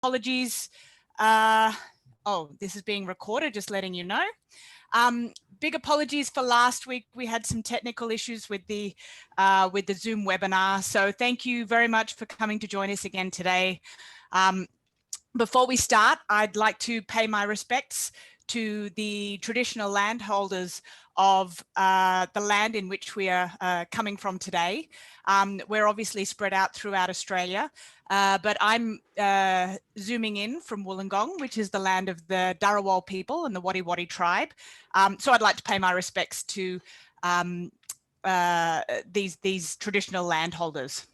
Apologies. Oh, this is being recorded, just letting you know. Big apologies for last week. We had some technical issues with the Zoom webinar. So thank you very much for coming to join us again today. Before we start, I'd like to pay my respects to the traditional landholders of the land in which we are coming from today. We're obviously spread out throughout Australia, but I'm zooming in from Wollongong, which is the land of the Dharawal people and the Wadi Wadi tribe. So I'd like to pay my respects to these traditional landholders.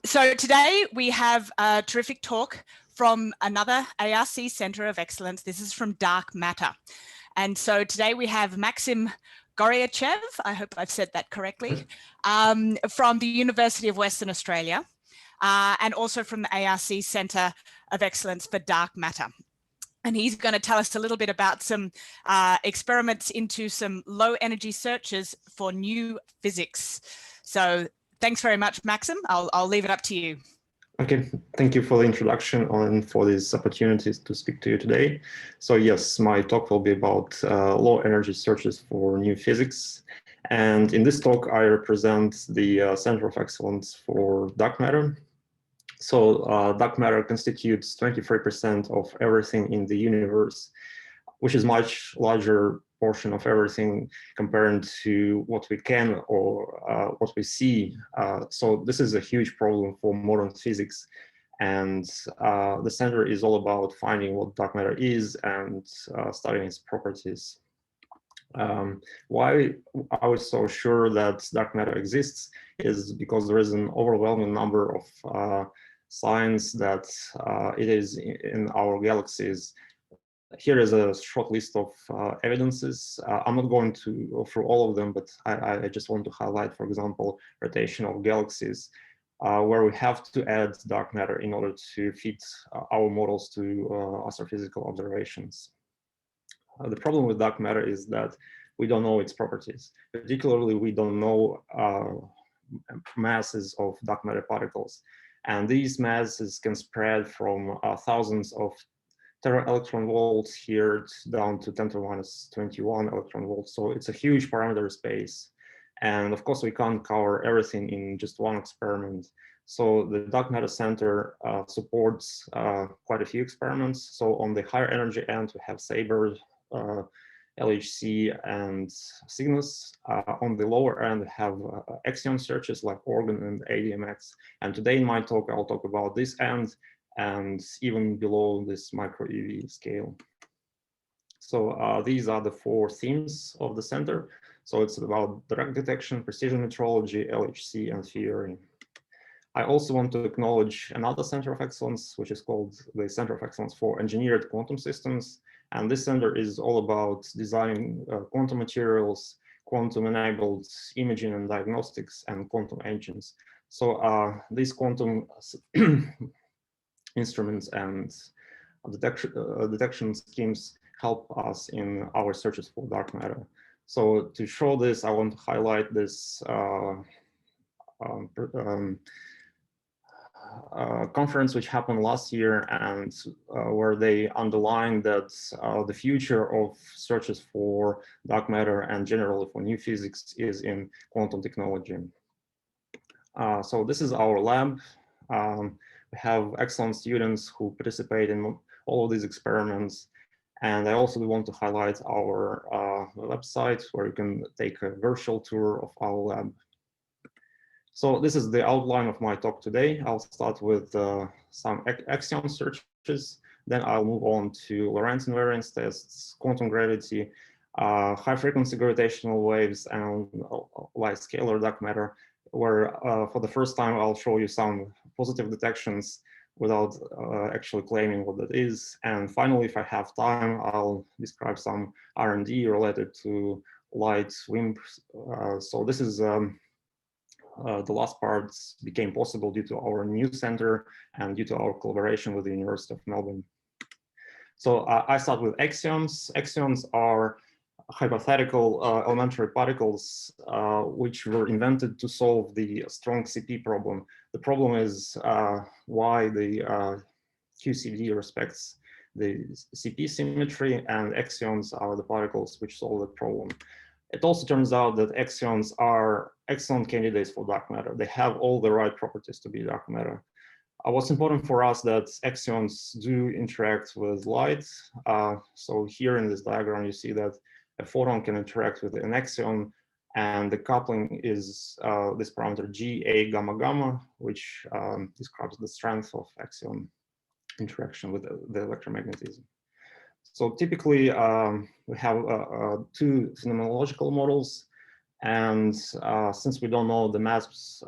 So today we have a terrific talk from another ARC Center of Excellence. This is from Dark Matter. And so today we have Maxim Goryachev, I hope I've said that correctly, from the University of Western Australia, and also from the ARC Center of Excellence for Dark Matter. And he's going to tell us a little bit about some experiments into some low energy searches for new physics. So thanks very much, Maxim. I'll leave it up to you. Okay, thank you for the introduction and for these opportunities to speak to you today. So yes, my talk will be about low energy searches for new physics. And in this talk, I represent the Center of Excellence for Dark Matter. So dark matter constitutes 23% of everything in the universe, which is much larger portion of everything compared to what we can or what we see. So this is a huge problem for modern physics. And the center is all about finding what dark matter is and studying its properties. Why I was so sure that dark matter exists is because there is an overwhelming number of signs that it is in our galaxies. Here is a short list of evidences. I'm not going to go through all of them, but I just want to highlight, for example, rotation of galaxies, where we have to add dark matter in order to fit our models to astrophysical observations. The problem with dark matter is that we don't know its properties. Particularly, we don't know masses of dark matter particles. And these masses can spread from thousands of tera-electron volts here down to 10 to the minus 21 electron volts. So it's a huge parameter space. And of course, we can't cover everything in just one experiment. So the Dark Matter Center supports quite a few experiments. So on the higher energy end, we have SABRE, LHC, and Cygnus. On the lower end, we have Axion searches like Organ and ADMX. And today in my talk, I'll talk about this end and even below this micro EV scale. So these are the four themes of the center. So it's about direct detection, precision metrology, LHC, and theory. I also want to acknowledge another Center of Excellence, which is called the Center of Excellence for Engineered Quantum Systems. And this center is all about designing quantum materials, quantum-enabled imaging and diagnostics, and quantum engines. So these quantum instruments and detection schemes help us in our searches for dark matter. So to show this, I want to highlight this conference which happened last year, and where they underlined that the future of searches for dark matter and generally for new physics is in quantum technology. So this is our lab. We have excellent students who participate in all of these experiments. And I also want to highlight our website where you can take a virtual tour of our lab. So this is the outline of my talk today. I'll start with some Axion searches. Then I'll move on to Lorenz invariance tests, quantum gravity, high frequency gravitational waves, and light scalar dark matter, where for the first time I'll show you some positive detections without actually claiming what that is. And finally, if I have time, I'll describe some R&D related to light WIMP. So this is the last part became possible due to our new center and due to our collaboration with the University of Melbourne. So I start with axions. Axions are hypothetical elementary particles which were invented to solve the strong CP problem. The problem is why the QCD respects the CP symmetry, and Axions are the particles which solve the problem. It also turns out that Axions are excellent candidates for dark matter. They have all the right properties to be dark matter. What's important for us that Axions do interact with light. So here in this diagram, you see that a photon can interact with an Axion, and the coupling is this parameter Ga gamma gamma, which describes the strength of Axion interaction with the electromagnetism. So typically, we have two phenomenological models. And since we don't know the mass,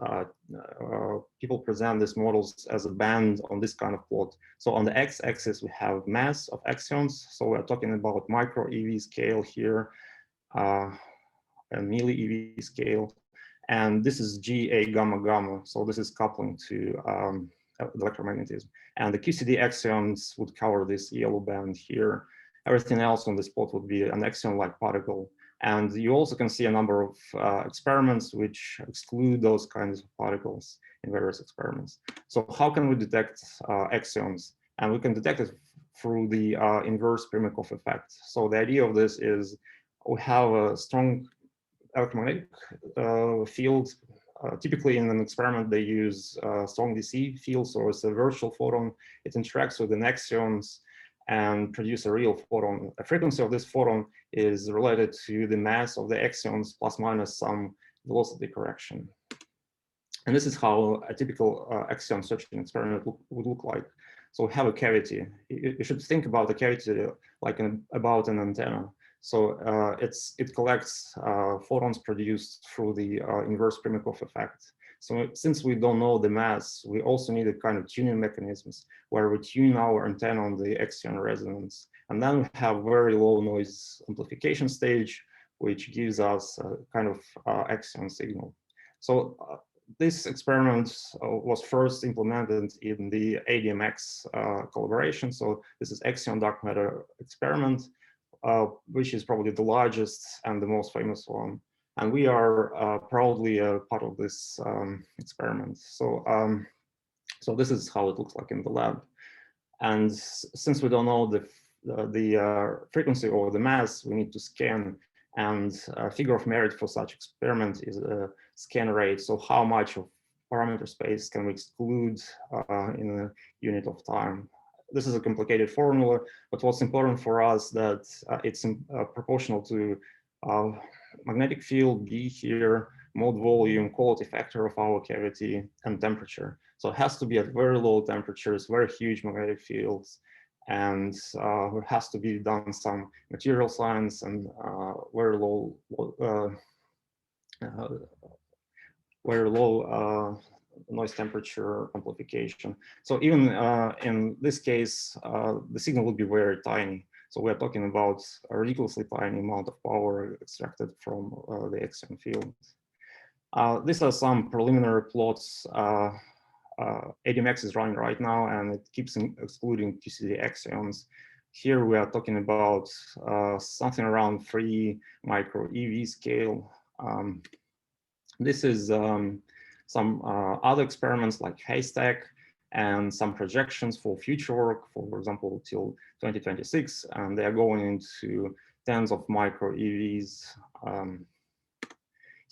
people present these models as a band on this kind of plot. So on the x-axis, we have mass of Axions. So we're talking about micro EV scale here, and milli EV scale. And this is Ga gamma gamma. So this is coupling to electromagnetism. And the QCD Axions would cover this yellow band here. Everything else on this plot would be an Axion-like particle. And you also can see a number of experiments which exclude those kinds of particles in various experiments. So how can we detect Axions? And we can detect it through the inverse Primakov effect. So the idea of this is we have a strong electromagnetic field. Typically in an experiment, they use strong DC field, so it's a virtual photon. It interacts with the Axions and produce a real photon. The frequency of this photon is related to the mass of the Axions plus minus some velocity correction. And this is how a typical Axion searching experiment would look like. So we have a cavity. You should think about the cavity like about an antenna. So it collects photons produced through the inverse Primakov effect. So since we don't know the mass, we also need a kind of tuning mechanisms where we tune our antenna on the Axion resonance. And then we have very low noise amplification stage, which gives us a kind of Axion signal. So this experiment was first implemented in the ADMX collaboration. So this is Axion dark matter experiment, which is probably the largest and the most famous one. And we are proudly a part of this experiment. So, so this is how it looks like in the lab. And since we don't know the frequency or the mass, we need to scan. And a figure of merit for such experiment is a scan rate. So how much of parameter space can we exclude in a unit of time? This is a complicated formula, but what's important for us that it's proportional to magnetic field B here, mode volume, quality factor of our cavity, and temperature. So it has to be at very low temperatures, very huge magnetic fields, and there has to be done some material science and very low noise temperature amplification. So even in this case, the signal will be very tiny. So we're talking about a ridiculously tiny amount of power extracted from the Axion field. These are some preliminary plots. ADMX is running right now, and it keeps excluding QCD Axions. Here we are talking about something around 3 micro EV scale. This is some other experiments like Haystack and some projections for future work, for example, till 2026, and they are going into tens of micro EVs.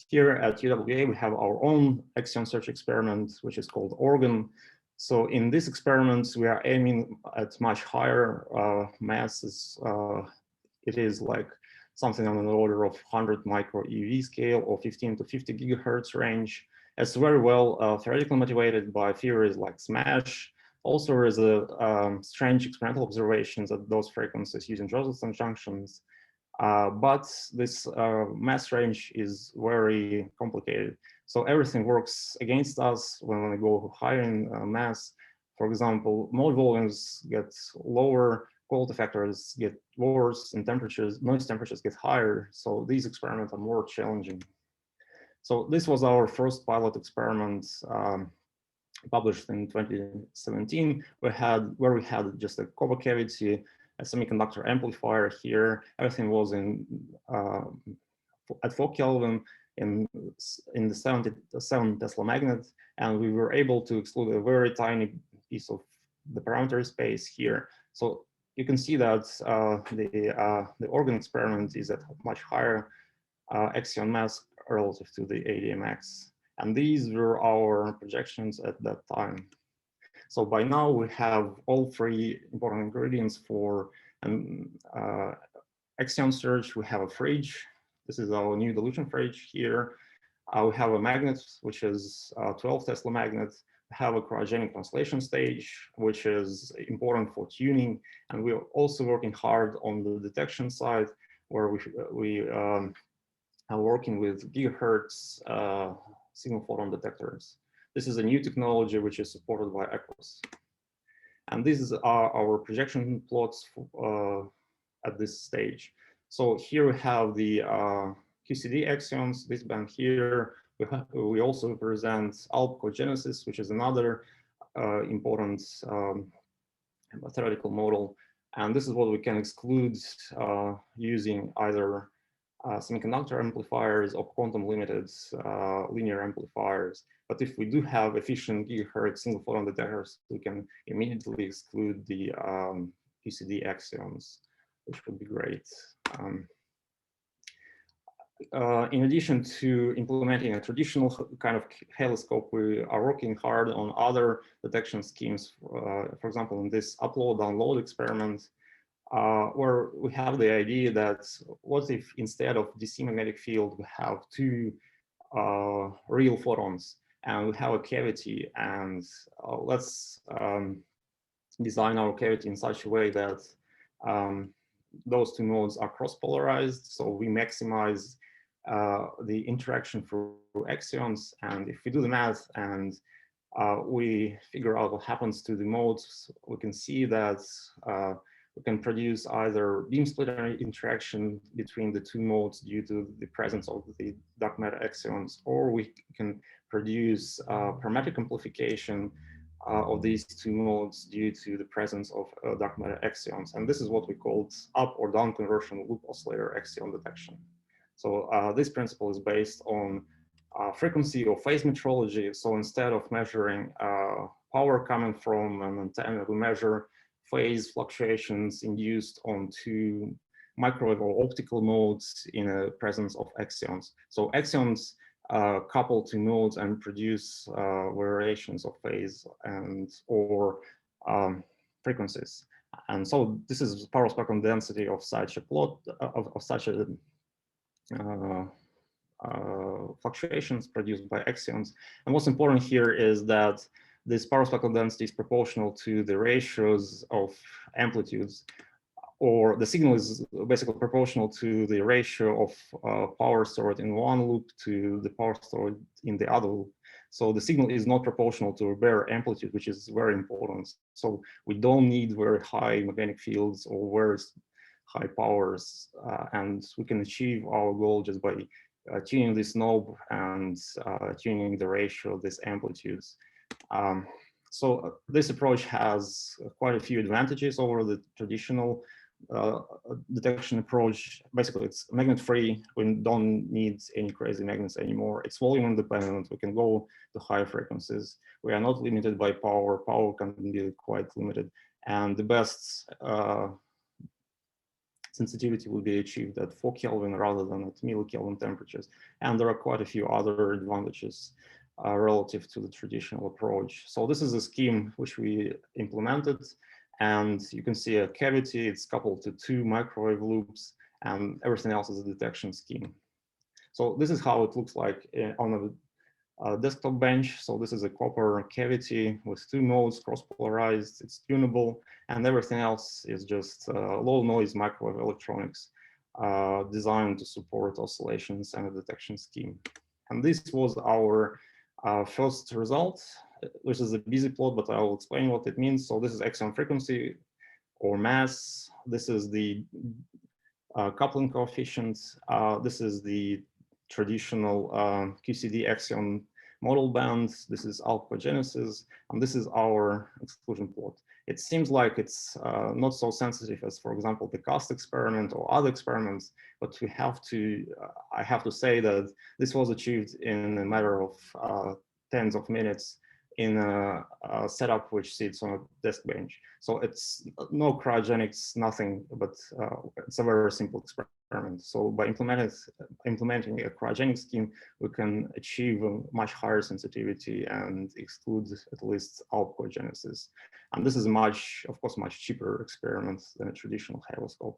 Here at UWA, we have our own Axion search experiment, which is called Organ. So in this experiment, we are aiming at much higher masses. It is like something on the order of 100 micro EV scale or 15 to 50 gigahertz range. It's very well theoretically motivated by theories like SMASH. Also, there is a strange experimental observations at those frequencies using Josephson junctions. But this mass range is very complicated. So everything works against us when we go higher in mass. For example, mode volumes get lower, quality factors get worse, and temperatures, noise temperatures get higher. So these experiments are more challenging. So this was our first pilot experiment published in 2017. Where we had just a copper cavity, a semiconductor amplifier here. Everything was in at 4 Kelvin in the 7 Tesla magnet, and we were able to exclude a very tiny piece of the parameter space here. So you can see that the organ experiment is at much higher axion mass relative to the ADMX. And these were our projections at that time. So by now we have all three important ingredients for an axion search. We have a fridge. This is our new dilution fridge here. We have a magnet, which is a 12 Tesla magnet. We have a cryogenic translation stage, which is important for tuning. And we're also working hard on the detection side, where we are working with gigahertz signal photon detectors. This is a new technology which is supported by Axons. And these are our projection plots at this stage. So here we have the QCD axions, this band here. We also present ALP cogenesis, which is another important theoretical model. And this is what we can exclude using either semiconductor amplifiers or quantum limited linear amplifiers. But if we do have efficient gigahertz single photon detectors, we can immediately exclude the QCD axions, which would be great. In addition to implementing a traditional kind of heloscope, we are working hard on other detection schemes. For example, in this upload-download experiment, where we have the idea that what if instead of DC magnetic field, we have two real photons and we have a cavity, and let's design our cavity in such a way that those two modes are cross-polarized, so we maximize the interaction through axions. And if we do the math and we figure out what happens to the modes, we can see that we can produce either beam splitter interaction between the two modes due to the presence of the dark matter axions, or we can produce parametric amplification of these two modes due to the presence of dark matter axions. And this is what we call up or down conversion loop oscillator axion detection. So this principle is based on frequency or phase metrology. So instead of measuring power coming from an antenna, we measure phase fluctuations induced on two microwave or optical modes in the presence of axions. So axions couple two modes and produce variations of phase and or frequencies. And so this is power spectrum density of such a plot of such a fluctuations produced by axions. And what's important here is that this power spectral density is proportional to the ratios of amplitudes, or the signal is basically proportional to the ratio of power stored in one loop to the power stored in the other loop. So the signal is not proportional to a bare amplitude, which is very important. So we don't need very high magnetic fields or very high powers, and we can achieve our goal just by tuning this knob and tuning the ratio of these amplitudes. So this approach has quite a few advantages over the traditional detection approach. Basically, it's magnet-free. We don't need any crazy magnets anymore. It's volume independent. We can go to higher frequencies. We are not limited by power. Power can be quite limited. And the best sensitivity will be achieved at 4 Kelvin rather than at millikelvin temperatures. And there are quite a few other advantages relative to the traditional approach. So this is a scheme which we implemented, and you can see a cavity. It's coupled to two microwave loops, and everything else is a detection scheme. So this is how it looks like on a desktop bench. So this is a copper cavity with two modes, cross-polarized. It's tunable, and everything else is just low noise microwave electronics designed to support oscillations and a detection scheme. And this was our first result, which is a busy plot, but I will explain what it means. So this is axion frequency or mass. This is the coupling coefficient. This is the traditional QCD axion model band. This is alpha genesis, and this is our exclusion plot. It seems like it's not so sensitive as, for example, the CAST experiment or other experiments, but we have to, I have to say that this was achieved in a matter of tens of minutes in a setup which sits on a desk bench. So it's no cryogenics, nothing, but it's a very simple experiment. So by implementing a cryogenic scheme, we can achieve a much higher sensitivity and exclude at least alpha-cogenesis. And this is of course, much cheaper experiment than a traditional haloscope.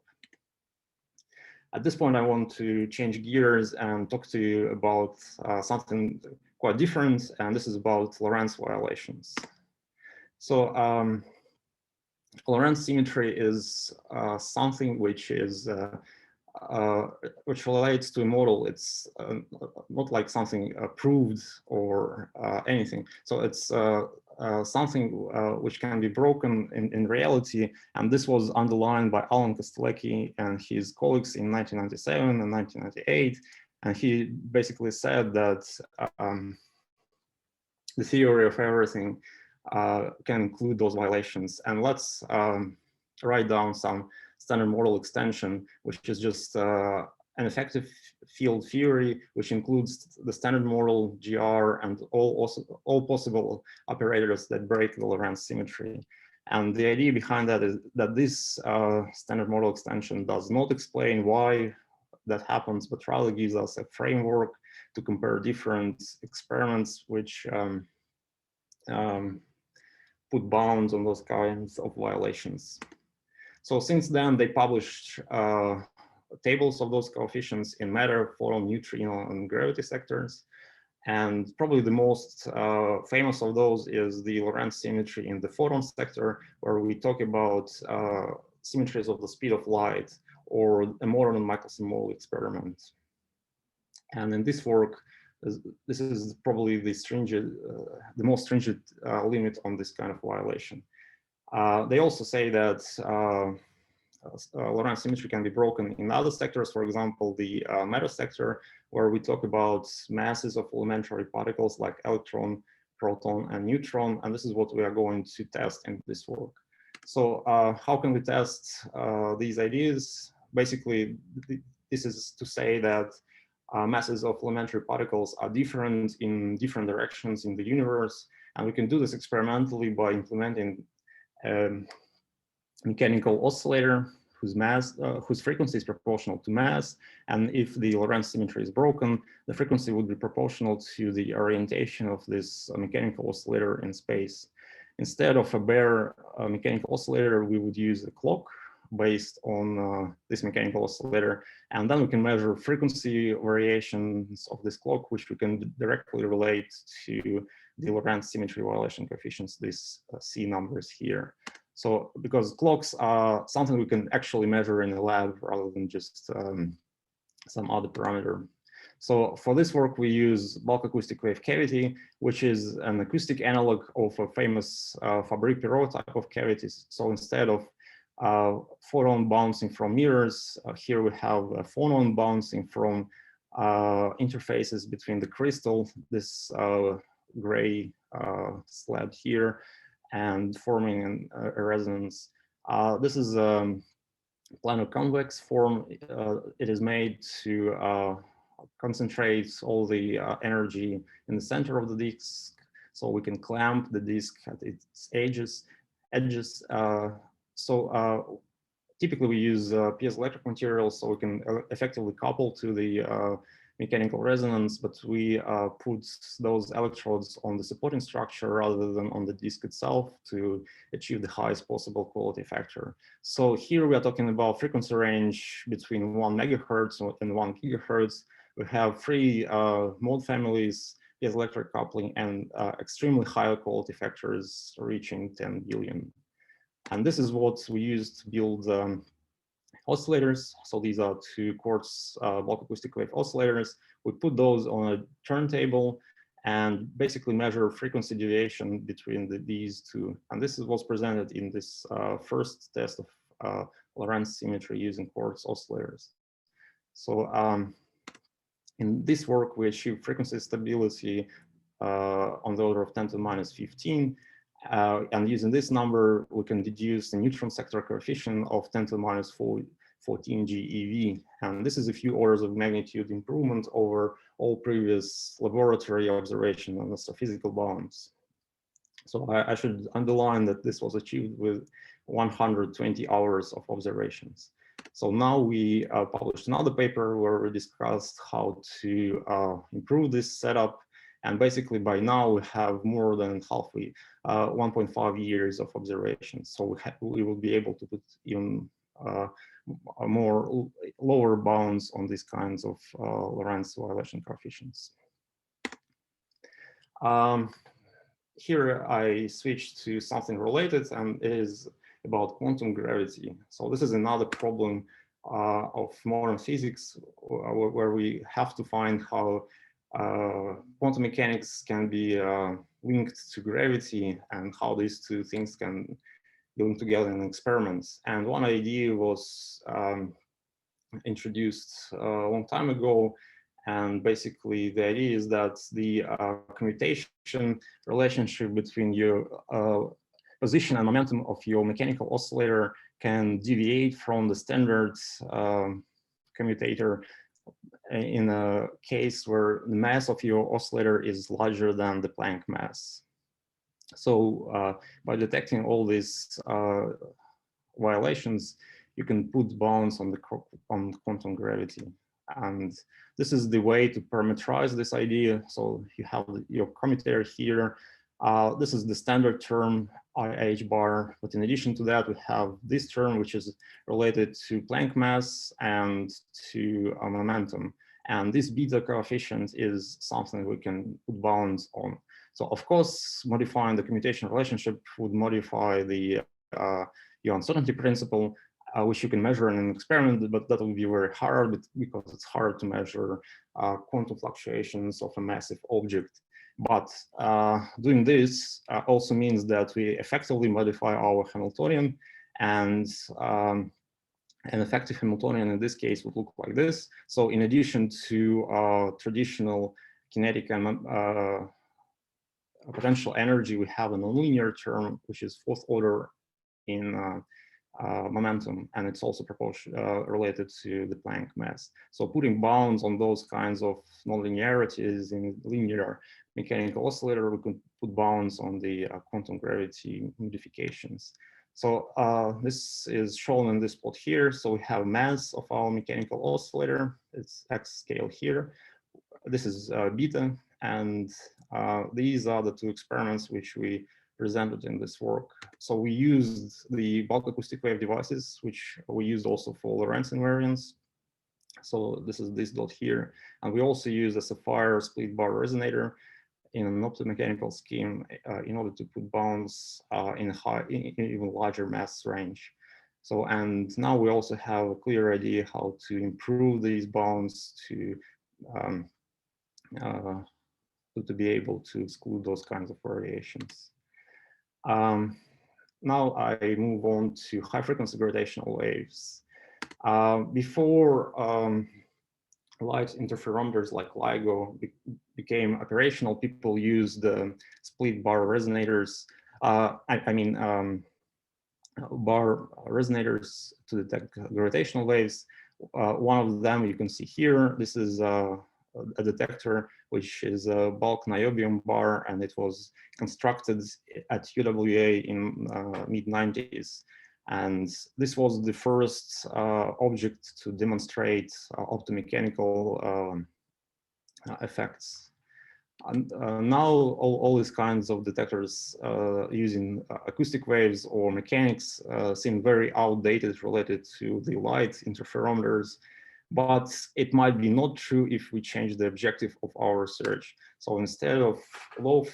At this point, I want to change gears and talk to you about something quite different, and this is about Lorenz violations. So Lorenz symmetry is something which is which relates to a model. It's not like something proved or anything. So it's something which can be broken in reality. And this was underlined by Alan Kostelecki and his colleagues in 1997 and 1998. And he basically said that the theory of everything can include those violations. And let's write down some standard model extension, which is just an effective field theory, which includes the standard model, GR, and all possible operators that break the Lorenz symmetry. And the idea behind that is that this standard model extension does not explain why that happens, but rather gives us a framework to compare different experiments which put bounds on those kinds of violations. So since then, they published tables of those coefficients in matter, photon, neutrino, and gravity sectors. And probably the most famous of those is the Lorenz symmetry in the photon sector, where we talk about symmetries of the speed of light, or a modern Michelson model experiment. And in this work, this is probably the most stringent limit on this kind of violation. They also say that Lorenz symmetry can be broken in other sectors, for example, the matter sector, where we talk about masses of elementary particles like electron, proton, and neutron, and this is what we are going to test in this work. So how can we test these ideas? Basically, this is to say that masses of elementary particles are different in different directions in the universe, and we can do this experimentally by implementing mechanical oscillator whose frequency is proportional to mass, and if the Lorenz symmetry is broken, the frequency would be proportional to the orientation of this mechanical oscillator in space. Instead of a bare mechanical oscillator, we would use a clock based on this mechanical oscillator, and then we can measure frequency variations of this clock, which we can directly relate to the Lorenz symmetry violation coefficients, these C numbers here. So because clocks are something we can actually measure in the lab rather than just some other parameter. So for this work, we use bulk acoustic wave cavity, which is an acoustic analog of a famous Fabry-Perot type of cavities. So instead of photon bouncing from mirrors, here we have a phonon bouncing from interfaces between the crystal, this gray slab here, and forming a resonance. This is a planar convex form. It is made to concentrate all the energy in the center of the disk, so we can clamp the disk at its edges. Typically we use piezoelectric materials, so we can effectively couple to the mechanical resonance, but we put those electrodes on the supporting structure rather than on the disk itself to achieve the highest possible quality factor. So here we are talking about frequency range between 1 megahertz and 1 gigahertz. We have 3 mode families, piezoelectric coupling, and extremely high quality factors reaching 10 billion. And this is what we use to build oscillators. So these are 2 quartz bulk acoustic wave oscillators. We put those on a turntable and basically measure frequency deviation between these 2. And this is what's presented in this first test of Lorenz symmetry using quartz oscillators. So in this work, we achieve frequency stability on the order of 10 to the minus 15. And using this number, we can deduce the neutron sector coefficient of 10 to the minus 14 GeV. And this is a few orders of magnitude improvement over all previous laboratory observation on astrophysical bounds. So I should underline that this was achieved with 120 hours of observations. So now we published another paper where we discussed how to improve this setup. And basically by now we have more than halfway, 1.5 years of observations. So we will be able to put even more lower bounds on these kinds of Lorenz violation coefficients. Here I switched to something related, and it is about quantum gravity. So this is another problem of modern physics where we have to find how quantum mechanics can be linked to gravity and how these two things can be linked together in experiments. And one idea was introduced a long time ago. And basically the idea is that the commutation relationship between your position and momentum of your mechanical oscillator can deviate from the standard commutator in a case where the mass of your oscillator is larger than the Planck mass. So by detecting all these violations, you can put bounds on quantum gravity. And this is the way to parameterize this idea. So you have your commutator here. This is the standard term IH bar. But in addition to that, we have this term, which is related to Planck mass and to momentum. And this beta coefficient is something we can put bounds on. So of course, modifying the commutation relationship would modify the your uncertainty principle, which you can measure in an experiment, but that will be very hard because it's hard to measure quantum fluctuations of a massive object. But doing this also means that we effectively modify our Hamiltonian, and an effective Hamiltonian in this case would look like this. So in addition to traditional kinetic and potential energy, we have a nonlinear term, which is fourth order in momentum, and it's also related to the Planck mass. So putting bounds on those kinds of nonlinearities in linear mechanical oscillator, we can put bounds on the quantum gravity modifications. So this is shown in this plot here. So we have mass of our mechanical oscillator. It's X scale here. This is beta, and these are the two experiments which we presented in this work. So we used the bulk acoustic wave devices, which we used also for Lorenz invariance. So this is this dot here. And we also used a sapphire split bar resonator in an optomechanical scheme in order to put bounds in even larger mass range. So, and now we also have a clear idea how to improve these bounds to be able to exclude those kinds of variations. Now I move on to high frequency gravitational waves. Before light interferometers like LIGO became operational, people used split bar resonators. Bar resonators to detect gravitational waves. One of them you can see here. This is a detector which is a bulk niobium bar, and it was constructed at UWA in mid-90s. And this was the first object to demonstrate optomechanical effects. And now all these kinds of detectors using acoustic waves or mechanics seem very outdated related to the light interferometers. But it might be not true if we change the objective of our research. So instead of low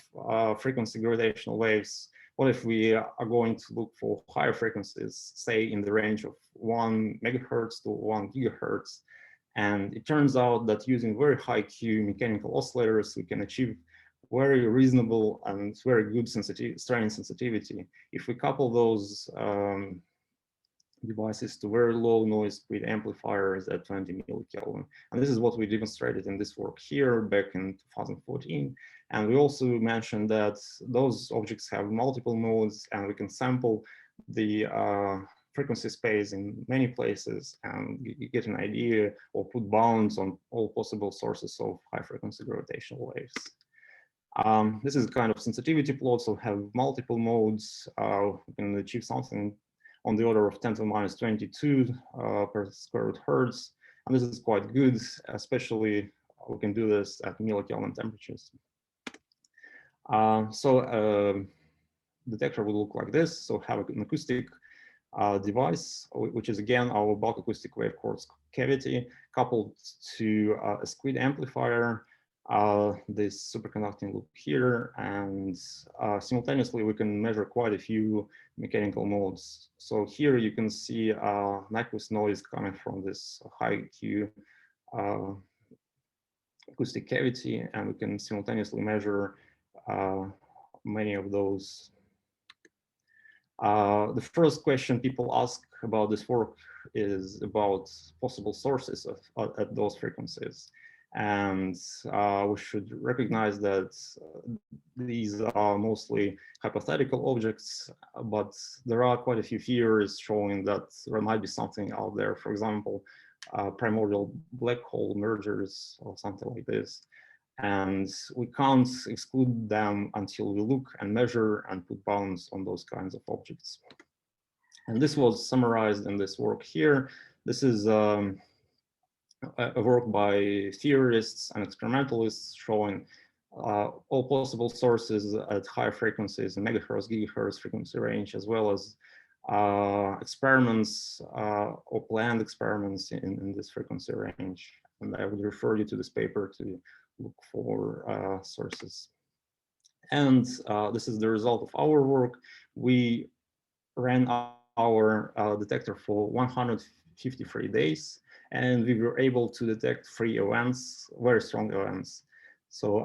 frequency gravitational waves, what if we are going to look for higher frequencies, say in the range of 1 megahertz to 1 gigahertz? And it turns out that using very high Q mechanical oscillators, we can achieve very reasonable and very good strain sensitivity. If we couple those devices to very low noise speed amplifiers at 20 millikelvin. And this is what we demonstrated in this work here back in 2014. And we also mentioned that those objects have multiple modes, and we can sample the frequency space in many places and get an idea or put bounds on all possible sources of high frequency gravitational waves. This is kind of sensitivity plot, so we have multiple modes. We can achieve something on the order of 10 to the minus 22 per square root hertz. And this is quite good, especially we can do this at millikelvin temperatures. Detector will look like this. So have an acoustic device, which is again our bulk acoustic wave quartz cavity coupled to a squid amplifier, this superconducting loop here, and simultaneously we can measure quite a few mechanical modes. So here you can see Nyquist noise coming from this high Q acoustic cavity, and we can simultaneously measure many of those. The first question people ask about this work is about possible sources at those frequencies. And we should recognize that these are mostly hypothetical objects, but there are quite a few theories showing that there might be something out there. For example, primordial black hole mergers or something like this. And we can't exclude them until we look and measure and put bounds on those kinds of objects. And this was summarized in this work here. This is a work by theorists and experimentalists showing all possible sources at higher frequencies in megahertz, gigahertz frequency range, as well as experiments or planned experiments in this frequency range. And I would refer you to this paper to look for sources. And this is the result of our work. We ran our detector for 153 days, and we were able to detect 3 events, very strong events. So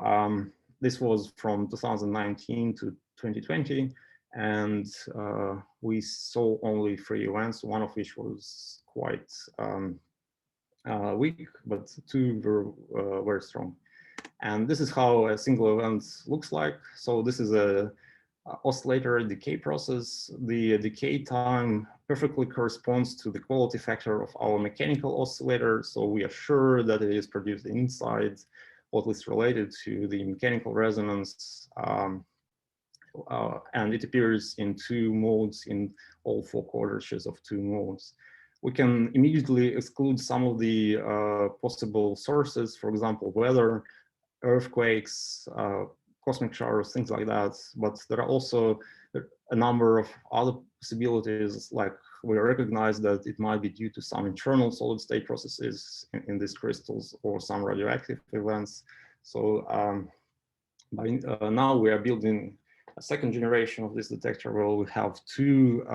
this was from 2019 to 2020, and we saw only 3 events, one of which was quite weak, but 2 were very strong. And this is how a single event looks like. So this is a oscillator decay process. The decay time perfectly corresponds to the quality factor of our mechanical oscillator. So we are sure that it is produced inside, or at least related to the mechanical resonance. And it appears in 2 modes in all 4 quadratures of 2 modes. We can immediately exclude some of the possible sources, for example, weather, earthquakes, cosmic showers, things like that. But there are also a number of other possibilities, like we recognize that it might be due to some internal solid state processes in these crystals or some radioactive events. So now we are building a second generation of this detector where we have 2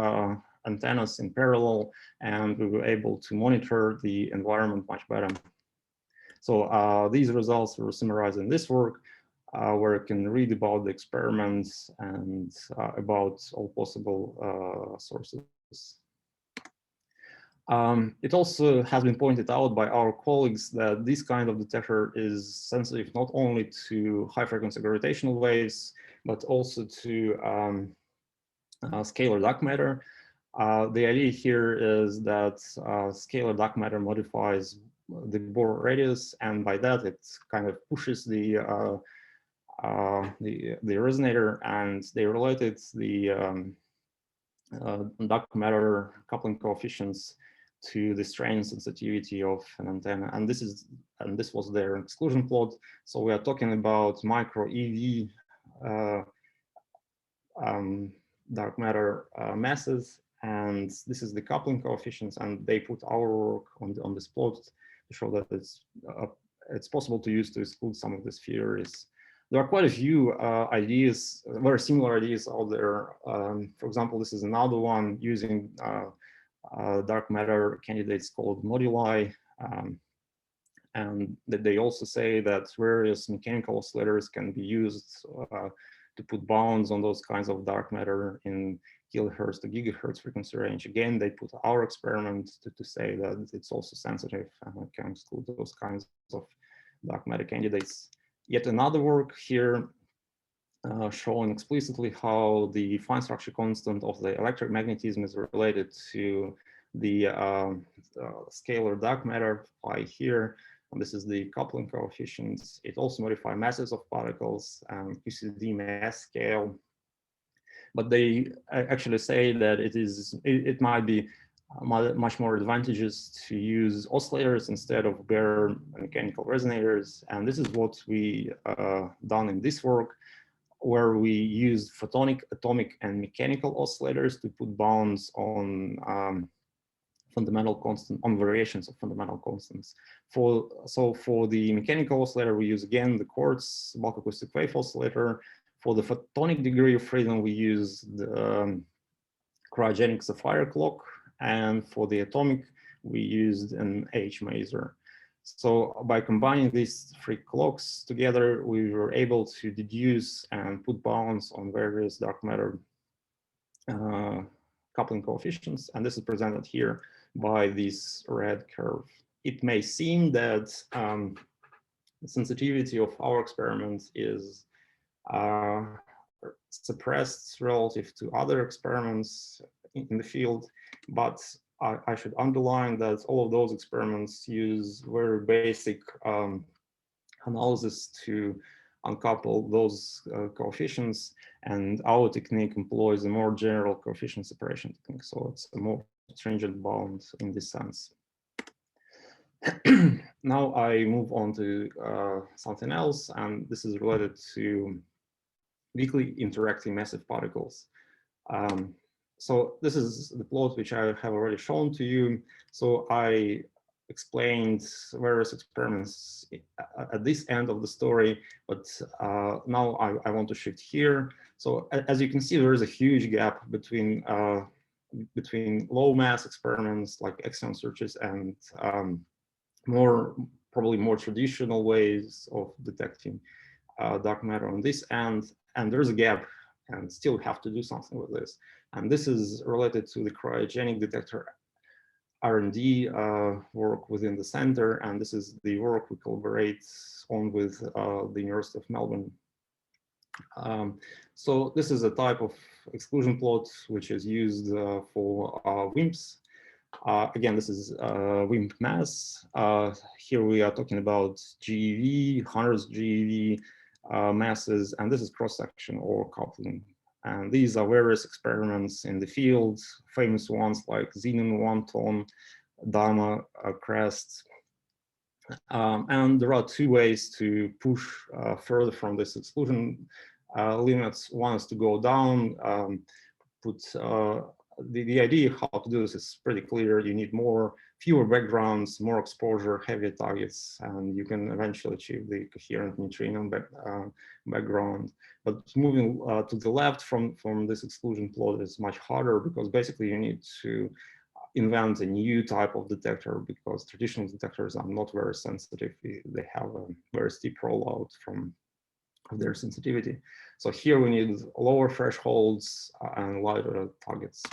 antennas in parallel, and we were able to monitor the environment much better. So these results were summarized in this work, where you can read about the experiments and about all possible sources. It also has been pointed out by our colleagues that this kind of detector is sensitive not only to high frequency gravitational waves, but also to scalar dark matter. The idea here is that scalar dark matter modifies the Bohr radius, and by that it kind of pushes the resonator, and they related the dark matter coupling coefficients to the strain sensitivity of an antenna, and this was their exclusion plot. So we are talking about micro EV dark matter masses, and this is the coupling coefficients, and they put our work on this plot to show that it's possible to use to exclude some of these theories. There are quite a few ideas, very similar ideas out there. For example, this is another one using dark matter candidates called moduli. And that they also say that various mechanical oscillators can be used to put bounds on those kinds of dark matter in kilohertz to gigahertz frequency range. Again, they put our experiment to say that it's also sensitive and can exclude those kinds of dark matter candidates. Yet another work here showing explicitly how the fine structure constant of the electric magnetism is related to the scalar dark matter phi here. And this is the coupling coefficient. It also modifies masses of particles and QCD mass scale. But they actually say that it might be much more advantageous to use oscillators instead of bare mechanical resonators. And this is what we done in this work, where we used photonic, atomic, and mechanical oscillators to put bounds on fundamental constant, on variations of fundamental constants. So for the mechanical oscillator, we use again the quartz bulk acoustic wave oscillator. For the photonic degree of freedom, we use the cryogenic Sapphire clock, and for the atomic, we used an H maser. So by combining these three clocks together, we were able to deduce and put bounds on various dark matter coupling coefficients, and this is presented here by this red curve. It may seem that the sensitivity of our experiment is suppressed relative to other experiments in the field, but I should underline that all of those experiments use very basic analysis to uncouple those coefficients, and our technique employs a more general coefficient separation technique, so it's a more stringent bound in this sense. Now I move on to something else, and this is related to weakly interacting massive particles. So this is the plot which I have already shown to you. So I explained various experiments at this end of the story, but now I want to shift here. So as you can see, there is a huge gap between low mass experiments like Axion searches and probably more traditional ways of detecting dark matter on this end, and there's a gap, and still have to do something with this. And this is related to the cryogenic detector R&D work within the center, and this is the work we collaborate on with the University of Melbourne. So this is a type of exclusion plot which is used for WIMPs. Again, this is WIMP mass. Here we are talking about GeV, hundreds GeV masses, and this is cross-section or coupling. And these are various experiments in the field, famous ones like Xenon, One-Ton, Dama, Crest. And there are two ways to push further from this exclusion limits. One is to go down, the idea how to do this is pretty clear. You need fewer backgrounds, more exposure, heavier targets, and you can eventually achieve the coherent neutrino background. But moving to the left from this exclusion plot is much harder, because basically you need to invent a new type of detector, because traditional detectors are not very sensitive. They have a very steep rollout from their sensitivity. So here we need lower thresholds and lighter targets.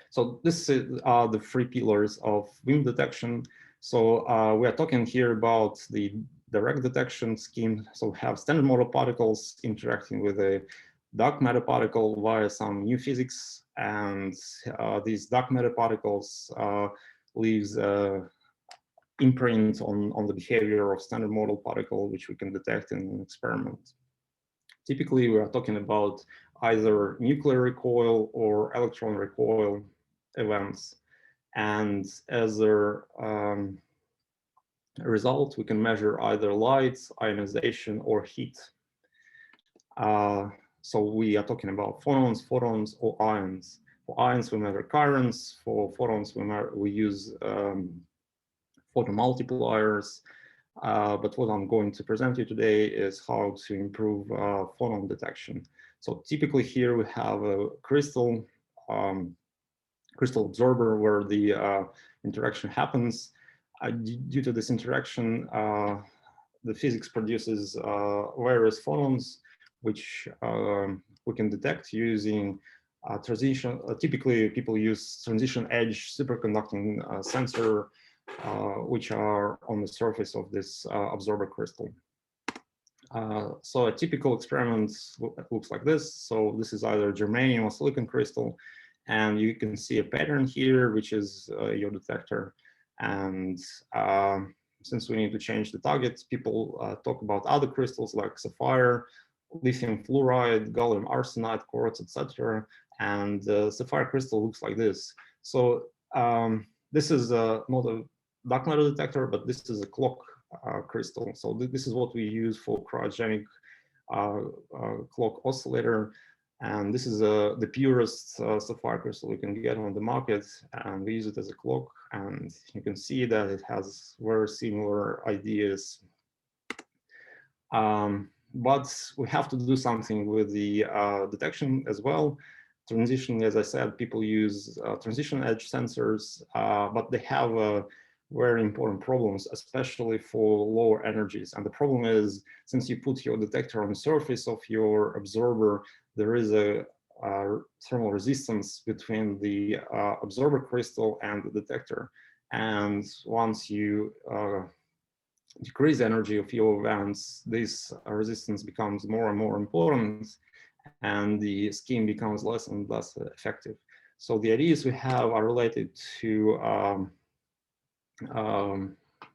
So this are the three pillars of WIMP detection. So we are talking here about the direct detection scheme. So we have standard model particles interacting with a dark matter particle via some new physics, and these dark matter particles leaves imprint on the behavior of standard model particle, which we can detect in an experiment. Typically, we are talking about either nuclear recoil or electron recoil events. And as a result, we can measure either light, ionization, or heat. So we are talking about photons, or ions. For ions, we measure currents. For photons, we use photomultipliers. But what I'm going to present you today is how to improve photon detection. So typically here we have a crystal absorber where the interaction happens. Due to this interaction, the physics produces various photons, which we can detect using transition. Typically, people use transition edge superconducting sensor, which are on the surface of this absorber crystal. So a typical experiment looks like this. So this is either germanium or silicon crystal, and you can see a pattern here, which is your detector. And since we need to change the targets, people talk about other crystals like sapphire, lithium fluoride, gallium arsenide, quartz, etc. And the sapphire crystal looks like this. So this is not a dark matter detector, but this is a clock crystal. So this is what we use for cryogenic clock oscillator. And this is the purest sapphire crystal you can get on the market, and we use it as a clock. And you can see that it has very similar ideas. But we have to do something with the detection as well. Transition, as I said, people use transition edge sensors, but they have very important problems, especially for lower energies. And the problem is, since you put your detector on the surface of your absorber, there is a thermal resistance between the absorber crystal and the detector. And once you decrease energy of your events, this resistance becomes more and more important, and the scheme becomes less and less effective. So the ideas we have are related to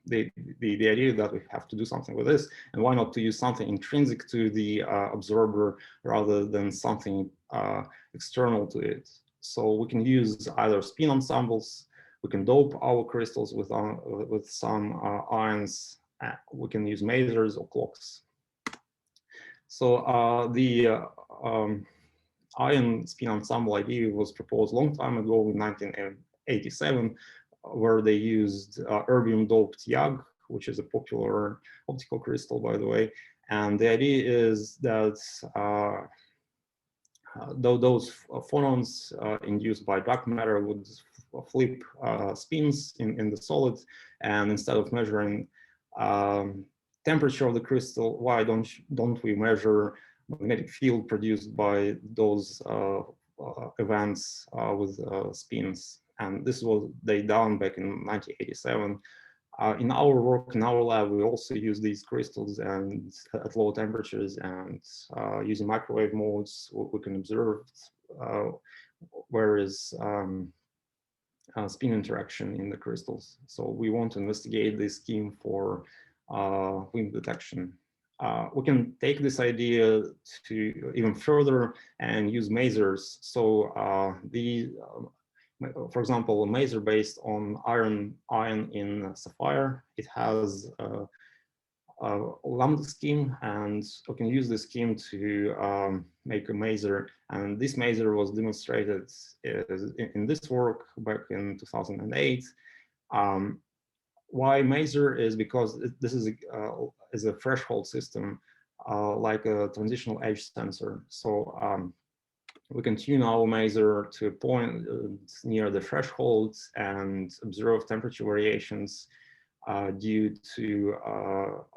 the idea that we have to do something with this, and why not to use something intrinsic to the absorber rather than something external to it. So we can use either spin ensembles, we can dope our crystals with some ions, we can use masers or clocks. So the ion spin ensemble idea was proposed a long time ago in 1987, where they used erbium doped YAG, which is a popular optical crystal, by the way. And the idea is that those phonons induced by dark matter would flip spins in the solid, and instead of measuring temperature of the crystal, why don't we measure magnetic field produced by those events with spins? And this was they done back in 1987. In our work, in our lab, we also use these crystals and at low temperatures, and using microwave modes, we can observe whereas spin interaction in the crystals. So we want to investigate this scheme for wind detection. We can take this idea to even further and use masers. So for example, a maser based on iron in sapphire, it has a lambda scheme, and we can use this scheme to make a maser. And this maser was demonstrated in this work back in 2008. Why maser is because this is a threshold system, like a transitional edge sensor. So we can tune our maser to a point near the threshold and observe temperature variations due to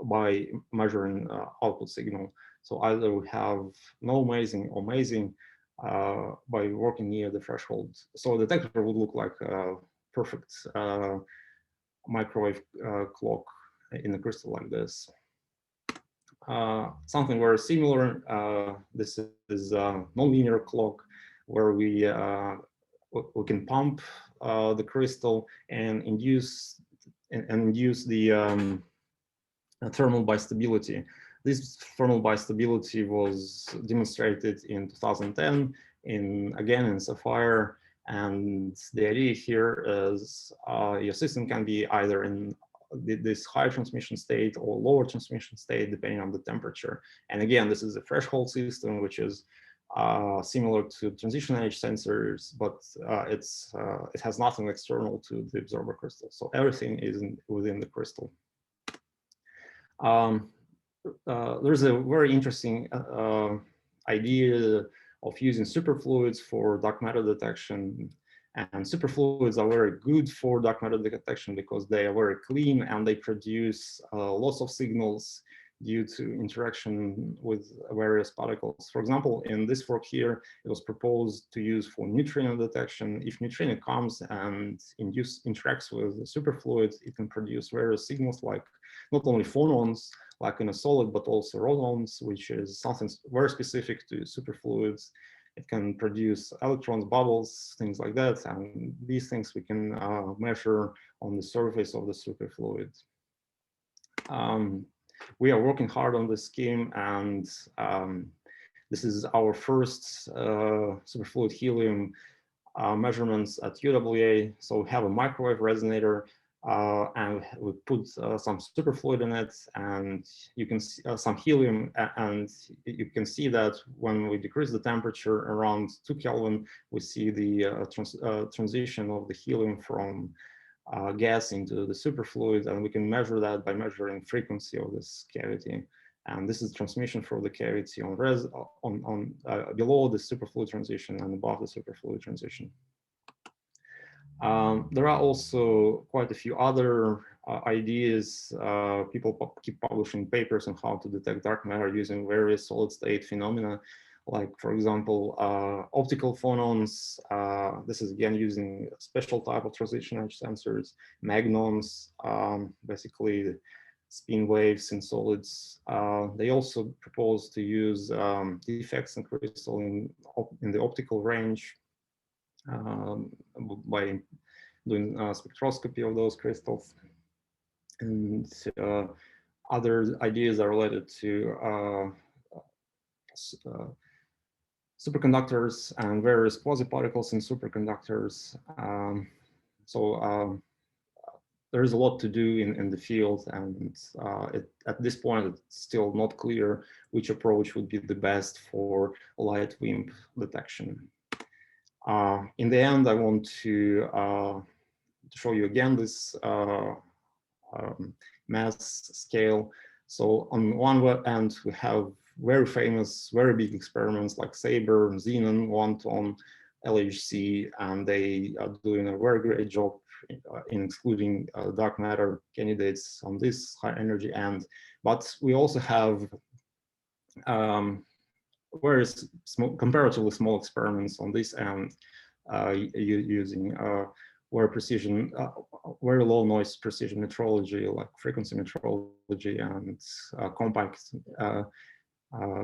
by measuring output signal. So either we have no mazing or mazing by working near the threshold. So the detector would look like a perfect microwave clock in a crystal like this. Something very similar. This is a nonlinear clock where we can pump the crystal and induce the thermal bistability. This thermal bistability was demonstrated in 2010 again in sapphire. And the idea here is your system can be either in this high transmission state or lower transmission state, depending on the temperature. And again, this is a threshold system, which is similar to transition edge sensors, but it has nothing external to the absorber crystal. So everything is within the crystal. There's a very interesting idea of using superfluids for dark matter detection. And superfluids are very good for dark matter detection because they are very clean and they produce lots of signals due to interaction with various particles. For example, in this work here, it was proposed to use for neutrino detection. If neutrino comes and interacts with the superfluid, it can produce various signals, like not only phonons, like in a solid, but also rodons, which is something very specific to superfluids. It can produce electrons, bubbles, things like that. And these things we can measure on the surface of the superfluid. We are working hard on this scheme, and this is our first superfluid helium measurements at UWA. So we have a microwave resonator, and we put some superfluid in it, and you can see some helium, and you can see that when we decrease the temperature around 2 Kelvin, we see the transition of the helium from gas into the superfluid, and we can measure that by measuring frequency of this cavity. And this is transmission from the cavity on below the superfluid transition and above the superfluid transition. There are also quite a few other ideas. People keep publishing papers on how to detect dark matter using various solid state phenomena, like, for example, optical phonons. This is again using a special type of transition edge sensors, magnons, basically spin waves in solids. They also propose to use defects in crystal in the optical range by doing spectroscopy of those crystals. And other ideas are related to superconductors and various quasi-particles in superconductors. There is a lot to do in the field, and at this point, it's still not clear which approach would be the best for light WIMP detection. In the end, I want to show you again this mass scale. So on one end, we have very famous, very big experiments like SABRE, Xenon, 1 ton, LHC, and they are doing a very great job in excluding dark matter candidates on this high energy end. But we also have very small, comparatively small experiments on this end using very precision, very low noise precision metrology, like frequency metrology and compact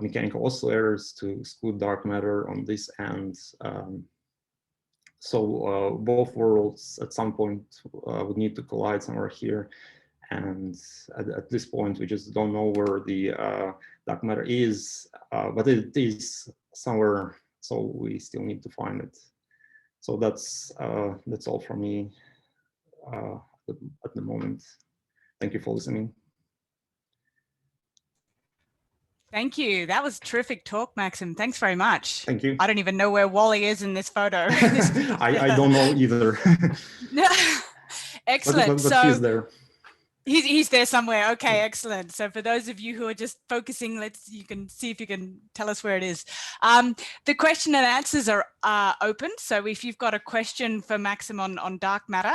mechanical oscillators to exclude dark matter on this end. So both worlds at some point would need to collide somewhere here. And at this point, we just don't know where the dark matter is, but it is somewhere, so we still need to find it. So that's all from me at the moment. Thank you for listening. Thank you. That was a terrific talk, Maxim. Thanks very much. Thank you. I don't even know where Wally is in this photo. I don't know either. Excellent. But he's there. He's there somewhere. Okay, excellent. So for those of you who are just focusing, you can see if you can tell us where it is. The question and answers are open. So if you've got a question for Maxim on dark matter,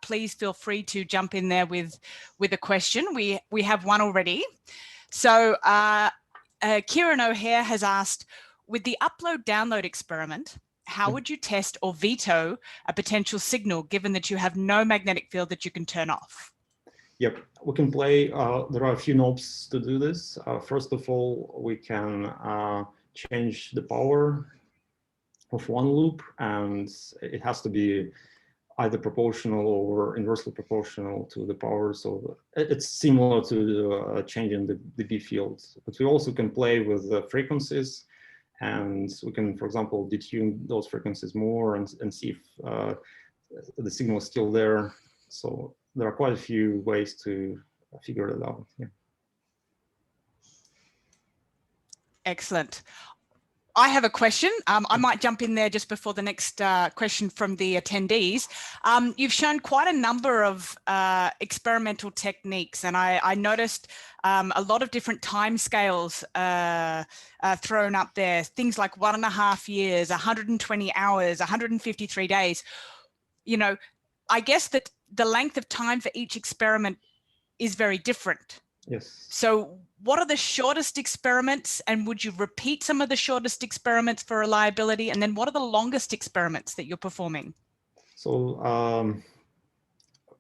please feel free to jump in there with a question. We have one already. So Kieran O'Hare has asked, with the upload-download experiment, how would you test or veto a potential signal given that you have no magnetic field that you can turn off? Yep, we can play, there are a few knobs to do this. First of all, we can change the power of one loop, and it has to be either proportional or inversely proportional to the power. So it's similar to changing the B field. But we also can play with the frequencies, and we can, for example, detune those frequencies more and see if the signal is still there. So there are quite a few ways to figure it out. Yeah. Excellent. I have a question. I might jump in there just before the next question from the attendees. You've shown quite a number of experimental techniques, and I noticed a lot of different time scales thrown up there. Things like 1.5 years, 120 hours, 153 days. You know, I guess that the length of time for each experiment is very different. Yes. So what are the shortest experiments, and would you repeat some of the shortest experiments for reliability? And then what are the longest experiments that you're performing? So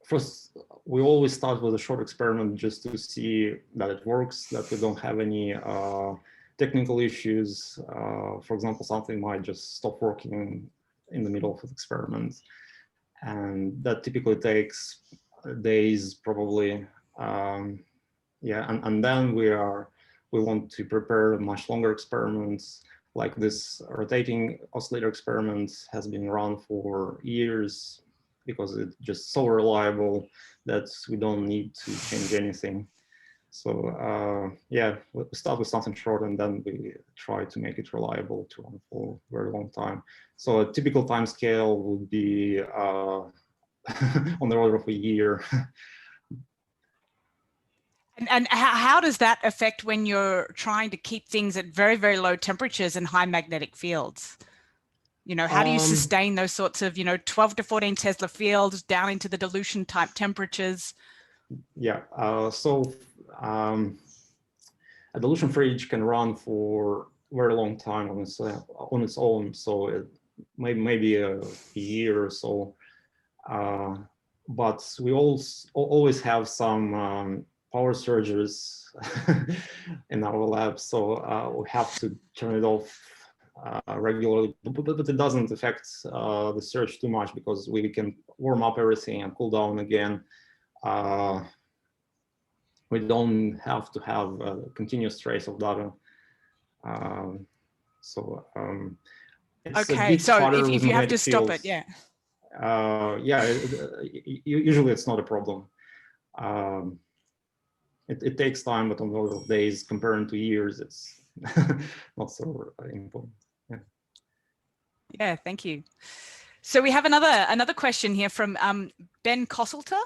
first, we always start with a short experiment just to see that it works, that we don't have any technical issues. For example, something might just stop working in the middle of the experiment. And that typically takes days, probably. Yeah, and then we want to prepare much longer experiments. Like this rotating oscillator experiment has been run for years because it's just so reliable that we don't need to change anything. So yeah, we start with something short and then we try to make it reliable to run for a very long time. So a typical time scale would be on the order of a year. And how does that affect when you're trying to keep things at very, very low temperatures and high magnetic fields? You know, how do you sustain those sorts of, 12 to 14 Tesla fields down into the dilution type temperatures? Yeah, a dilution fridge can run for a very long time on its own. So it maybe a year or so. But we always have some power surges in our lab, so we have to turn it off regularly. But it doesn't affect the surge too much because we can warm up everything and cool down again. We don't have to have a continuous trace of data. It's okay, a bit so harder if you have to stop it, yeah. Yeah, usually it's not a problem. It takes time, but on the order of days compared to years, it's not so important. Yeah. Yeah, thank you. So we have another question here from Ben Kosselter.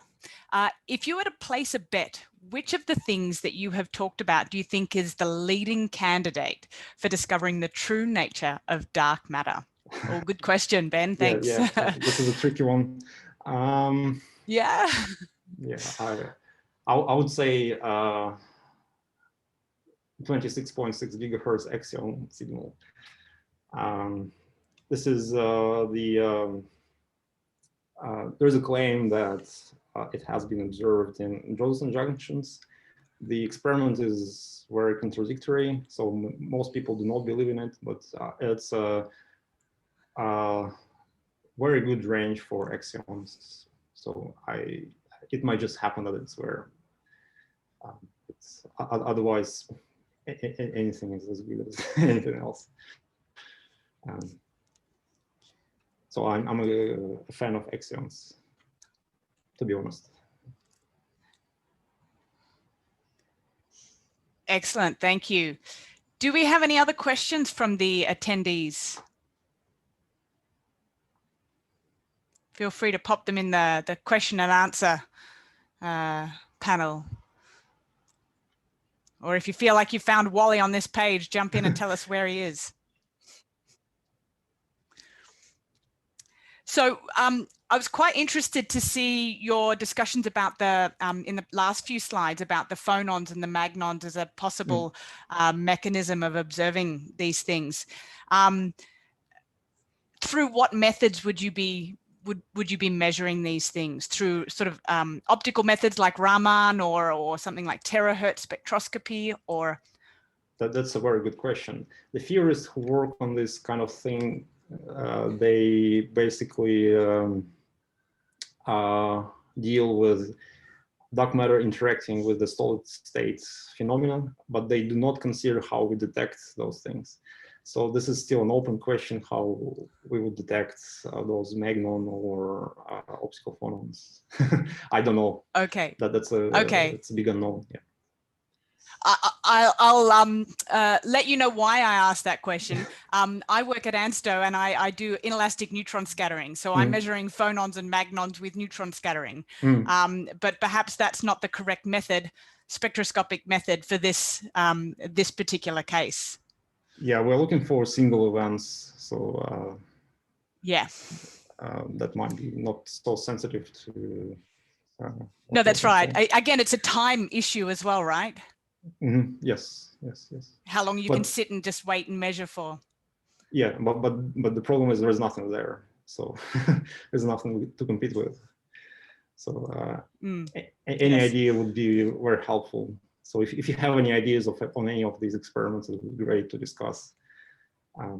If you were to place a bet, which of the things that you have talked about do you think is the leading candidate for discovering the true nature of dark matter? Oh, good question, Ben. Thanks. Yeah, this is a tricky one. Yeah. Yeah, I would say 26.6 gigahertz axion signal. This is there's a claim that it has been observed in Josephson junctions. The experiment is very contradictory, so most people do not believe in it, but it's a very good range for axions. So it might just happen that it's where otherwise anything is as good as anything else. So I'm a fan of axions, to be honest. Excellent, thank you. Do we have any other questions from the attendees? Feel free to pop them in the question and answer panel. Or if you feel like you found Wally on this page, jump in and tell us where he is. So I was quite interested to see your discussions about the, in the last few slides, about the phonons and the magnons as a possible mechanism of observing these things. Through what methods would you be measuring these things? Through sort of optical methods like Raman or something like terahertz spectroscopy, or? That's a very good question. The theorists who work on this kind of thing, they basically deal with dark matter interacting with the solid state phenomenon, but they do not consider how we detect those things. So this is still an open question, how we would detect those magnon or optical phonons. I don't know. Okay. That's it's a big unknown. Yeah. I'll let you know why I asked that question. I work at ANSTO and I do inelastic neutron scattering. So I'm measuring phonons and magnons with neutron scattering. But perhaps that's not the correct method, spectroscopic method for this, this particular case. Yeah, we're looking for single events. So yeah, that might be not so sensitive to. No, that's right. Again, it's a time issue as well, right? Yes. How long you can sit and just wait and measure for. Yeah, but the problem is there's nothing there, so there's nothing to compete with. So any idea would be very helpful. So if you have any ideas on any of these experiments, it would be great to discuss.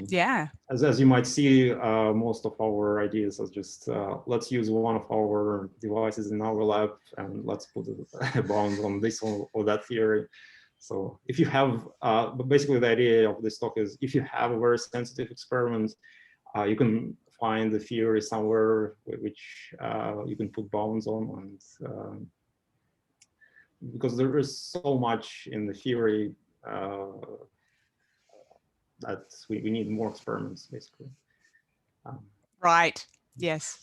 Yeah. As you might see, most of our ideas are just let's use one of our devices in our lab and let's put a bound on this or that theory. So if you have, basically the idea of this talk is if you have a very sensitive experiment, you can find the theory somewhere which you can put bounds on, and because there is so much in the theory that we need more experiments, basically. Right. Yes.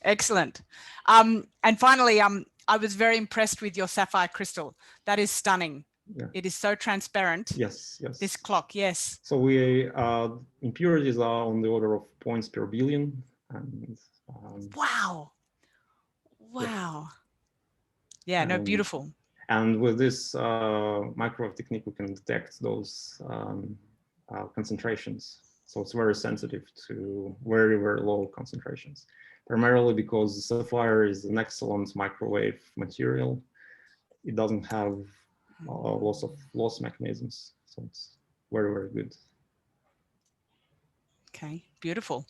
Excellent. And finally, I was very impressed with your sapphire crystal. That is stunning. Yeah. It is so transparent. Yes, yes. This clock, yes. So we impurities are on the order of points per billion. And, wow. Wow. Yeah, no, beautiful. And with this microwave technique, we can detect those concentrations. So it's very sensitive to very, very low concentrations, primarily because sapphire is an excellent microwave material. It doesn't have loss mechanisms. So it's very, very good. Okay, beautiful.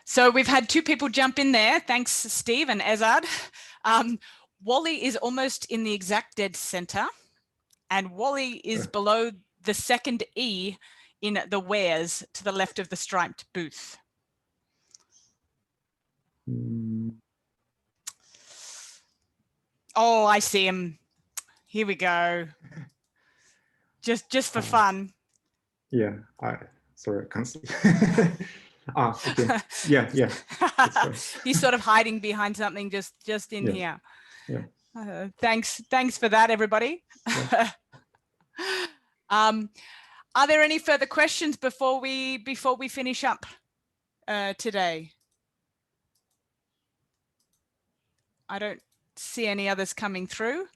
So we've had two people jump in there. Thanks, Steve and Ezad. Wally is almost in the exact dead center, and Wally is below the second E in the wares to the left of the striped booth. Oh, I see him. Here we go. Just for fun. Yeah, sorry, I can't see. Okay. Yeah. He's sort of hiding behind something just in here. Yeah. Thanks for that, everybody. Yeah. Are there any further questions before we finish up today? I don't see any others coming through.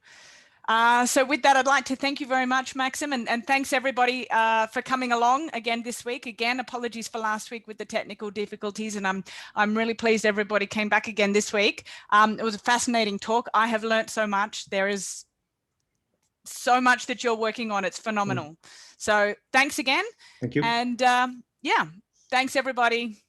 So with that, I'd like to thank you very much, Maxim, and thanks everybody for coming along again this week. Again, apologies for last week with the technical difficulties, and I'm really pleased everybody came back again this week. It was a fascinating talk. I have learned so much. There is so much that you're working on. It's phenomenal. So thanks again. Thank you. And yeah, thanks everybody.